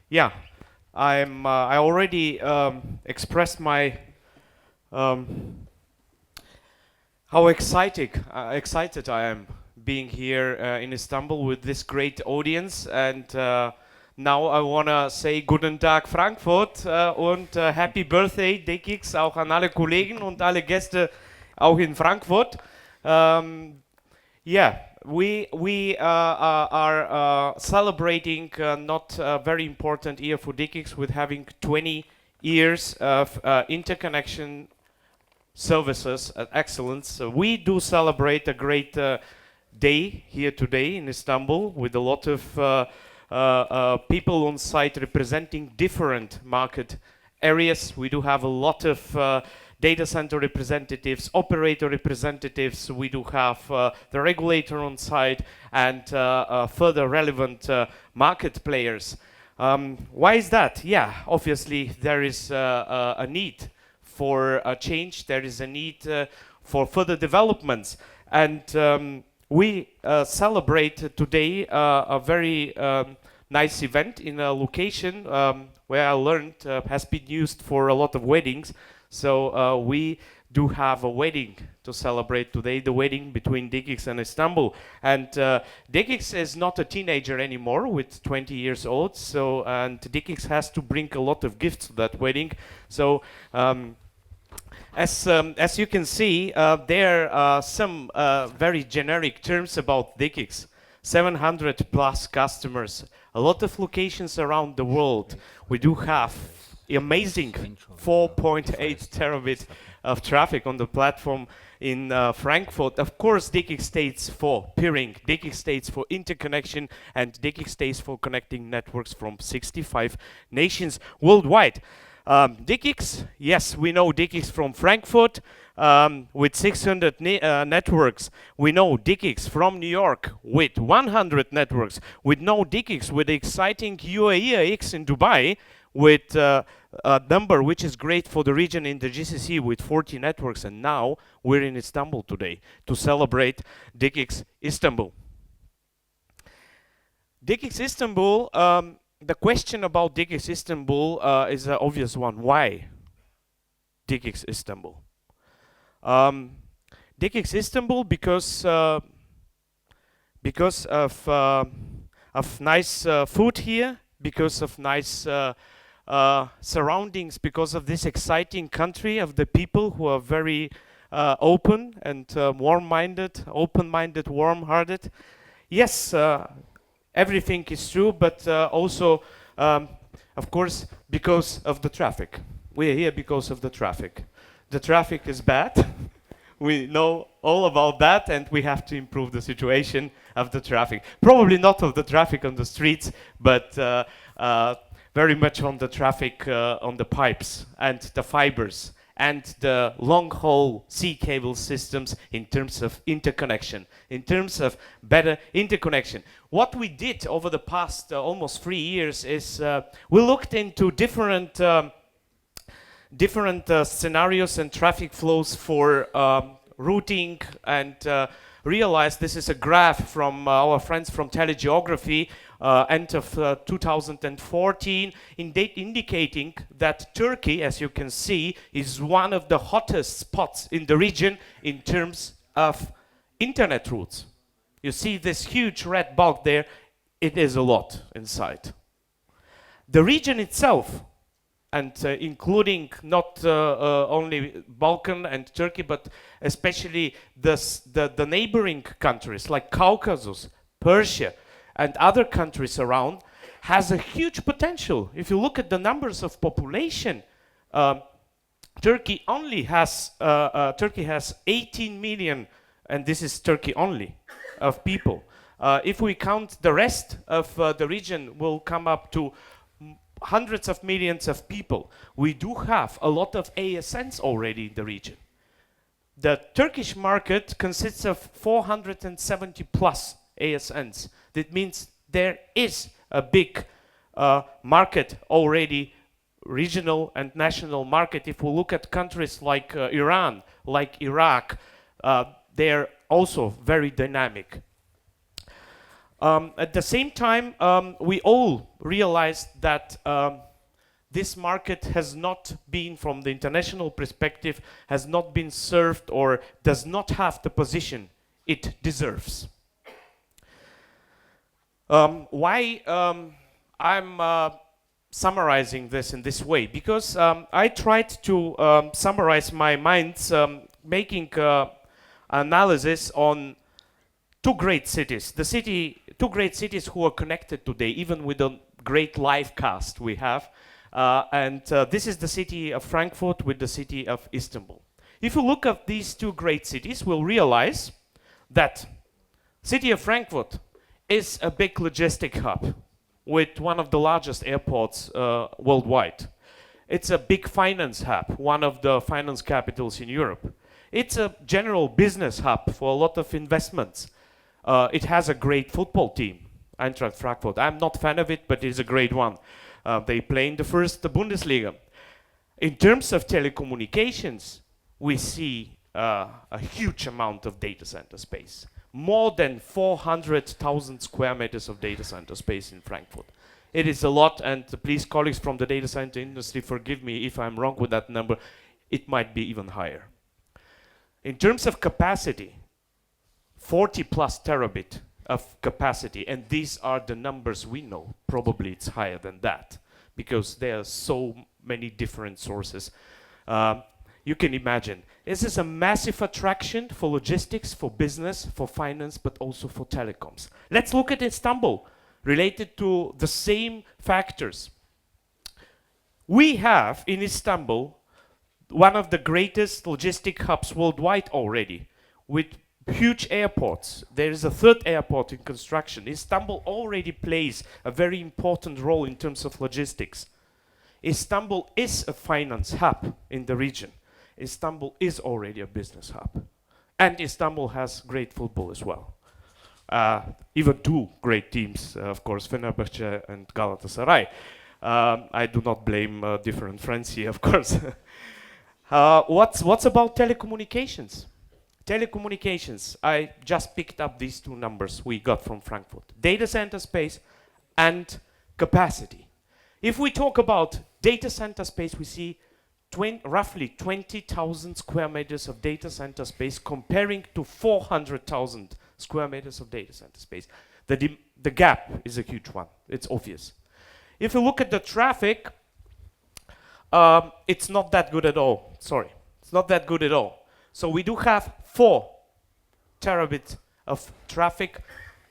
Yeah, I already expressed my um, how excited I am being here in Istanbul with this great audience. And now I wanna say Guten Tag Frankfurt und Happy Birthday DE-CIX auch an alle Kollegen und alle Gäste auch in Frankfurt. Um, Yeah, we are celebrating not very important year for DE-CIX with having 20 years of interconnection services at excellence. So we do celebrate a great day here today in Istanbul with a lot of people on site representing different market areas. We do have a lot of data center representatives, operator representatives. We do have the regulator on site and further relevant market players. Why is that? Yeah, obviously there is a need for a change. There is a need for further developments. And we celebrate today a very nice event in a location where I learned has been used for a lot of weddings. So we do have a wedding to celebrate today, the wedding between DE-CIX and Istanbul. And DE-CIX is not a teenager anymore with 20 years old, so and DE-CIX has to bring a lot of gifts to that wedding. So as you can see, there are some very generic terms about DE-CIX. 700 plus customers, a lot of locations around the world. We do have amazing 4.8 terabit of traffic on the platform in Frankfurt. Of course, DE-CIX stands for peering, DE-CIX stands for interconnection, and DE-CIX stands for connecting networks from 65 nations worldwide. DE-CIX, yes, we know DE-CIX from Frankfurt with 600 networks. We know DE-CIX from New York with 100 networks. We know DE-CIX with the exciting UAE-CIX in Dubai with a number which is great for the region in the GCC with 40 networks. And now we're in Istanbul today to celebrate DE-CIX Istanbul. DE-CIX Istanbul, the question about DE-CIX Istanbul is an obvious one. Why DE-CIX Istanbul? DE-CIX Istanbul because of nice food here, because of nice surroundings, because of this exciting country of the people who are very open and warm-minded, open-minded, warm-hearted. Yes, everything is true, but also, of course, because of the traffic. We are here because of the traffic. The traffic is bad. We know all about that, and we have to improve the situation of the traffic. Probably not of the traffic on the streets, but very much on the traffic on the pipes and the fibers and the long-haul sea cable systems in terms of interconnection, in terms of better interconnection. What we did over the past almost 3 years is we looked into different scenarios and traffic flows for routing and realized this is a graph from our friends from telegeography end of 2014 indicating that Turkey, as you can see, is one of the hottest spots in the region in terms of internet routes. You see this huge red bulk there, it is a lot inside. The region itself, and including not only Balkan and Turkey, but especially the neighboring countries like Caucasus, Persia, and other countries around, has a huge potential. If you look at the numbers of population, Turkey has 18 million, and this is Turkey only, of people. If we count the rest of the region, will come up to hundreds of millions of people. We do have a lot of ASNs already in the region. The Turkish market consists of 470 plus ASNs. That means there is a big market already, regional and national market. If we look at countries like Iran, like Iraq, they're also very dynamic. At the same time, we all realized that this market has not been, from the international perspective, has not been served or does not have the position it deserves. Why I'm summarizing this in this way? Because I tried to summarize my mind's making analysis on two great cities. Two great cities who are connected today, even with the great live cast we have. This is the city of Frankfurt with the city of Istanbul. If you look at these two great cities, we'll realize that city of Frankfurt is a big logistic hub with one of the largest airports worldwide. It's a big finance hub, one of the finance capitals in Europe. It's a general business hub for a lot of investments. It has a great football team, Eintracht Frankfurt. I'm not a fan of it, but it's a great one. They play in the first Bundesliga. In terms of telecommunications, we see a huge amount of data center space. More than 400,000 square meters of data center space in Frankfurt. It is a lot, and please, colleagues from the data center industry, forgive me if I'm wrong with that number. It might be even higher. In terms of capacity, 40 plus terabit of capacity, and these are the numbers we know. Probably it's higher than that, because there are so many different sources. You can imagine. This is a massive attraction for logistics, for business, for finance, but also for telecoms. Let's look at Istanbul, related to the same factors. We have in Istanbul one of the greatest logistic hubs worldwide already, with huge airports. There is a third airport in construction. Istanbul already plays a very important role in terms of logistics. Istanbul is a finance hub in the region. Istanbul is already a business hub. And Istanbul has great football as well. Even two great teams, of course, Fenerbahce and Galatasaray. I do not blame different friends here, of course. What's about telecommunications? Telecommunications, I just picked up these two numbers we got from Frankfurt. Data center space and capacity. If we talk about data center space, we see roughly 20,000 square meters of data center space comparing to 400,000 square meters of data center space. The gap is a huge one. It's obvious. If you look at the traffic, it's not that good at all. Sorry, it's not that good at all. So we do have 4 terabits of traffic,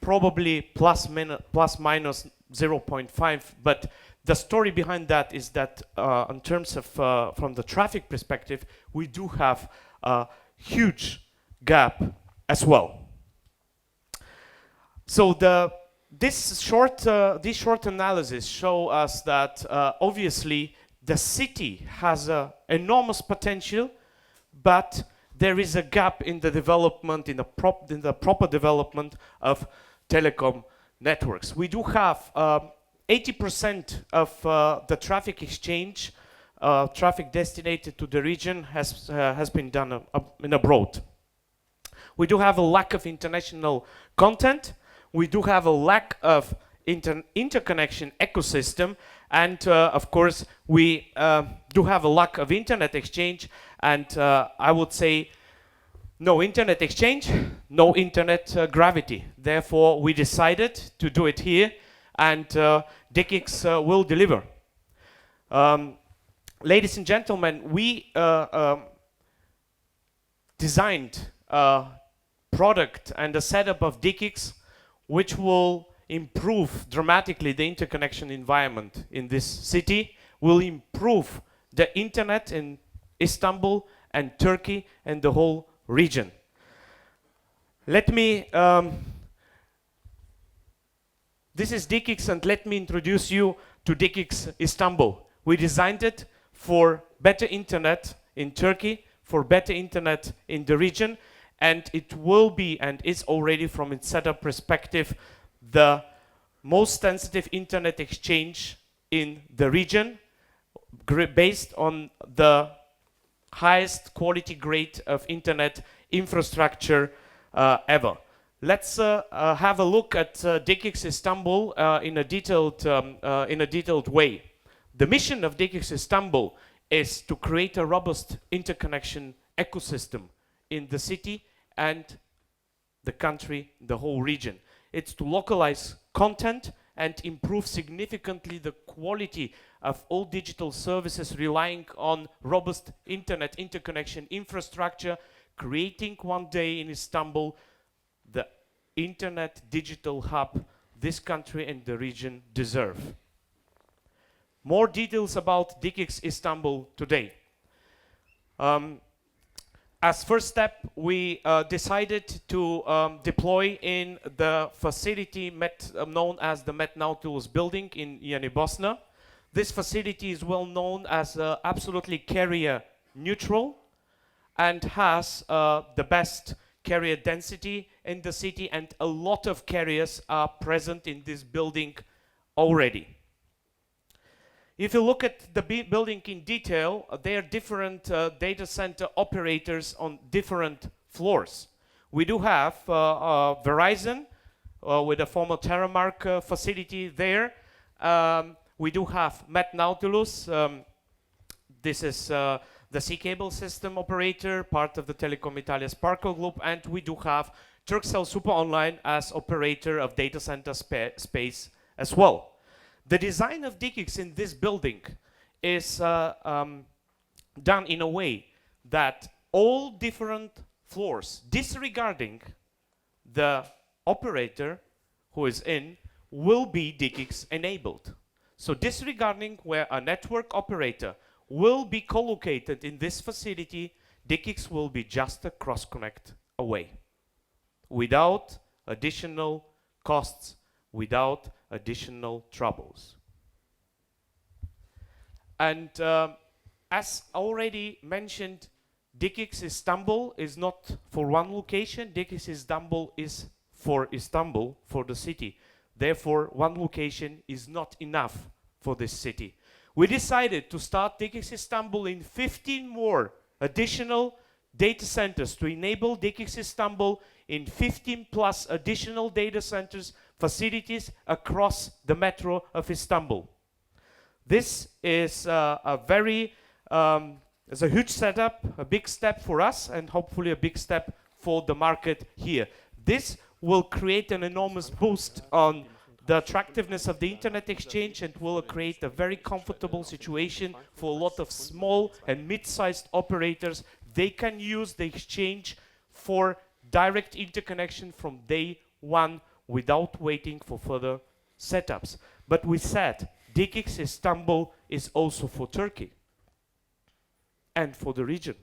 probably plus minus 0.5, but the story behind that is that in terms of from the traffic perspective, we do have a huge gap as well. So this short analysis show us that obviously the city has an enormous potential, but there is a gap in the development, in the proper development of telecom networks. We do have 80% of the traffic exchange, traffic destinated to the region has been done in abroad. We do have a lack of international content. We do have a lack of interconnection ecosystem, and of course we do have a lack of internet exchange, and I would say no internet exchange, no internet gravity. Therefore we decided to do it here, and DE-CIX will deliver. Ladies and gentlemen, we designed a product and a setup of DE-CIX which will improve dramatically the interconnection environment in this city, will improve the internet in Istanbul and Turkey and the whole region. Let me this is DE-CIX, and let me introduce you to DE-CIX Istanbul. We designed it for better internet in Turkey, for better internet in the region, and it will be, and is already from its setup perspective, the most sensitive internet exchange in the region, based on the highest quality grade of internet infrastructure ever. Let's have a look at DE-CIX Istanbul in a detailed way. The mission of DE-CIX Istanbul is to create a robust interconnection ecosystem in the city and the country, the whole region. It's to localize content and improve significantly the quality of all digital services relying on robust internet interconnection infrastructure, creating one day in Istanbul the internet digital hub this country and the region deserve. More details about DE-CIX Istanbul today. As first step, we decided to deploy in the facility known as the Met Nautilus building in Yeni Bosna. This facility is well known as absolutely carrier neutral and has the best carrier density in the city, and a lot of carriers are present in this building already. If you look at the building in detail, there are different data center operators on different floors. We do have Verizon with a former Terramark facility there. We do have Met Nautilus. This is the sea cable system operator, part of the Telecom Italia Sparkle Group, and we do have Turkcell Super Online as operator of data center space as well. The design of DE-CIX in this building is done in a way that all different floors, disregarding the operator who is in, will be DE-CIX enabled. So disregarding where a network operator will be co-located in this facility, DE-CIX will be just a cross-connect away, without additional costs, without additional troubles. And as already mentioned, DE-CIX Istanbul is not for one location. DE-CIX Istanbul is for Istanbul, for the city. Therefore, one location is not enough for this city. We decided to start DE-CIX Istanbul in 15 more additional data centers to enable DE-CIX Istanbul in 15 plus additional data centers facilities across the metro of Istanbul. This is a huge setup, a big step for us, and hopefully a big step for the market here. This will create an enormous boost on the attractiveness of the internet exchange and will create a very comfortable situation for a lot of small and mid-sized operators. They can use the exchange for direct interconnection from day one without waiting for further setups. But we said DE-CIX Istanbul is also for Turkey and for the region.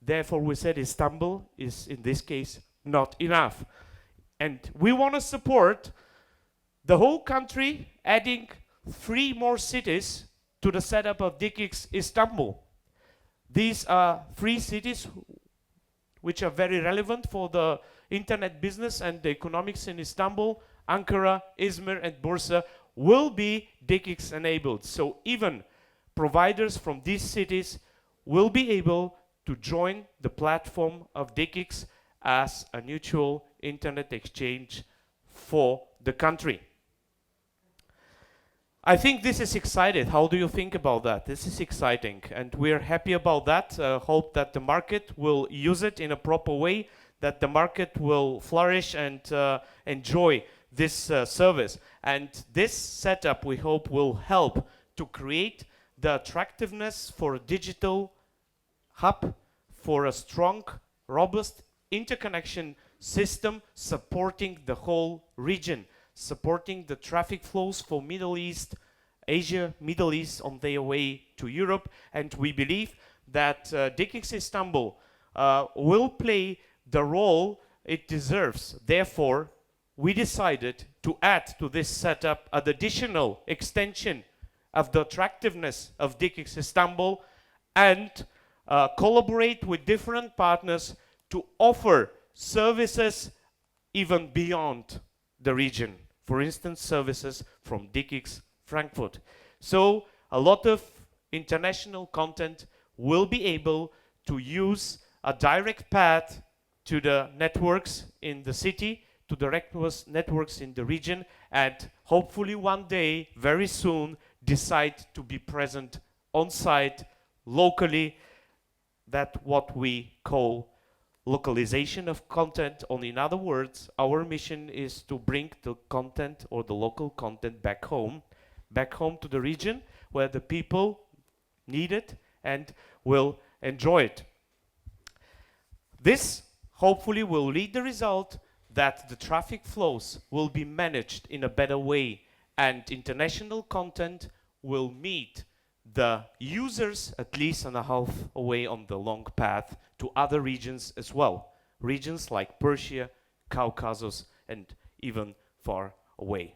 Therefore, we said Istanbul is, in this case, not enough. And we want to support the whole country, adding 3 more cities to the setup of DE-CIX Istanbul. These are 3 cities which are very relevant for the internet business and the economics in Istanbul. Ankara, Izmir, and Bursa will be DE-CIX enabled. So even providers from these cities will be able to join the platform of DE-CIX as a neutral internet exchange for the country. I think this is exciting. How do you think about that? This is exciting, and we're happy about that. Hope that the market will use it in a proper way, that the market will flourish and enjoy this service. And this setup, we hope, will help to create the attractiveness for a digital hub, for a strong, robust interconnection system supporting the whole region, supporting the traffic flows for Middle East, Asia, Middle East on their way to Europe. And we believe that DE-CIX Istanbul will play the role it deserves. Therefore, we decided to add to this setup an additional extension of the attractiveness of DE-CIX Istanbul and collaborate with different partners to offer services even beyond the region. For instance, services from DE-CIX Frankfurt. So a lot of international content will be able to use a direct path to the networks in the city to the networks in the region, and hopefully one day, very soon, decide to be present on site, locally. That what we call localization of content. Or in other words, our mission is to bring the content or the local content back home to the region where the people need it and will enjoy it. This hopefully will lead the result that the traffic flows will be managed in a better way and international content will meet the users at least on a half away on the long path to other regions as well. Regions like Persia, Caucasus, and even far away.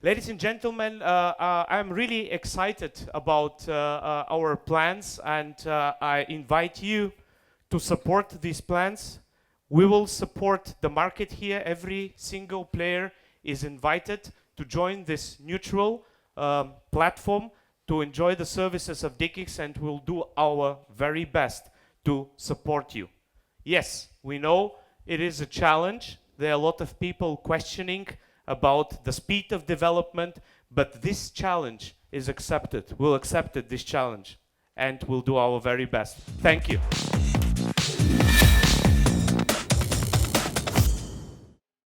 Ladies and gentlemen, I'm really excited about our plans, and I invite you to support these plans. We will support the market here. Every single player is invited to join this neutral platform to enjoy the services of DE-CIX, and we'll do our very best to support you. Yes, we know it is a challenge. There are a lot of people questioning about the speed of development, but this challenge is accepted. We'll accept this challenge, and we'll do our very best. Thank you.